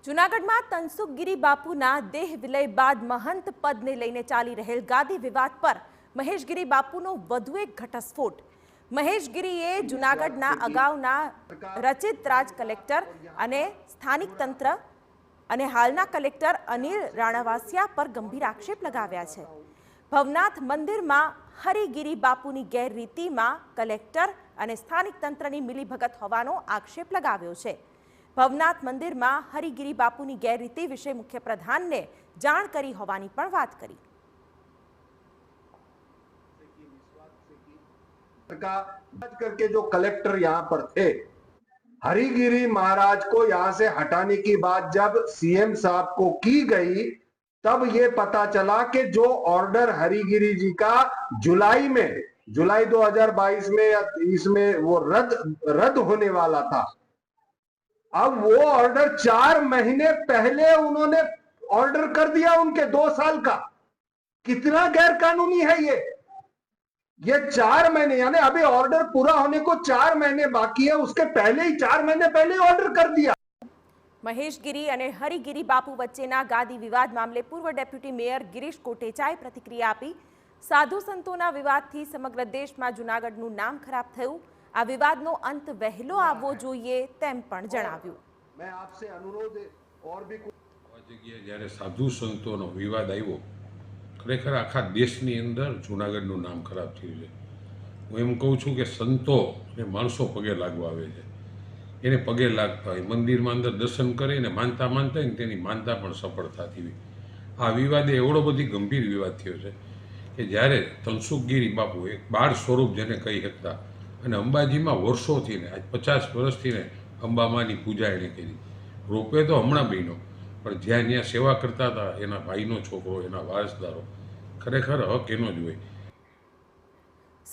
જૂનાગઢમાં તનસુખગીરી બાપુના દેહ વિલય બાદ મહંત પદને લઈને ચાલી રહેલ ગાદી વિવાદ પર મહેશગીરી બાપુનો વધુ એક ઘટસ્ફોટ। મહેશગીરીએ જૂનાગઢના અગાઉના રચિત રાજ કલેક્ટર અને સ્થાનિક તંત્ર અને હાલના કલેક્ટર અનિલ રાણાવાસિયા પર ગંભીર આક્ષેપ લગાવ્યા છે। ભવનાથ મંદિરમાં હરિગીરી બાપુની ગેરરીતિમાં કલેક્ટર અને સ્થાનિક તંત્રની મિલીભગત હોવાનો આક્ષેપ લગાવ્યો છે। ભવનાથ મંદિરમાં હરિગીરી બાપુની ગેરરીતિ વિશે મુખ્ય પ્રધાનને જાણ કરી હોવાની પણ વાત કરી। करके जो कलेक्टर यहाँ पर थे, हरिगिरी महाराज को यहाँ से हटाने की बात जब सीएम साहब को की गई, तब ये पता चला कि जो ऑर्डर हरिगिरी जी का जुलाई 2022 में या 30 में वो रद्द होने वाला था। अब वो ऑर्डर 4 महीने पहले उन्होंने ऑर्डर कर दिया उनके 2 साल का। कितना गैर कानूनी है ये 4 महीने, यानी अभी ऑर्डर पूरा होने को 4 महीने बाकी है, उसके पहले ही 4 महीने पहले ऑर्डर कर दिया। મહેશગીરી અને હરિગીરી બાપુ વચ્ચેના ગાદી વિવાદ મામલે પૂર્વ ડેપ્યુટી મેયર ગિરીશ કોટેચાએ પ્રતિક્રિયા આપી। સાધુ સંતોના વિવાદથી સમગ્ર દેશમાં જૂનાગઢનું નામ ખરાબ થયું। આ વિવાદનો અંત વહેલો આવવો જોઈએ તેમ પણ જણાવ્યું। मैं आपसे अनुरोध और भी जगह જ્યારે સાધુ સંતોનો વિવાદ આવ્યો, ખરેખર આખા દેશની અંદર જૂનાગઢનું નામ ખરાબ થયું છે। હું એમ કહું છું કે સંતો અને માણસો પગે લાગવા આવે છે, એને પગે લાગતા હોય, મંદિરમાં અંદર દર્શન કરીને માનતા હોય ને તેની માનતા પણ સફળ થતી હોય। આ વિવાદ એવડો બધી ગંભીર વિવાદ થયો છે કે જ્યારે તનસુખગીરી બાપુ એક બાળ સ્વરૂપ જેને કહી શકતા, અને અંબાજીમાં વર્ષોથી ને આજ 50 વર્ષથી ને અંબામાની પૂજા એણે કરી। રોપવે તો હમણાં બન્યો, પણ જ્યાં સેવા કરતા હતા એના ભાઈનો છોકરો, એના વારસદારો, ખરેખર હક એનો જ હોય।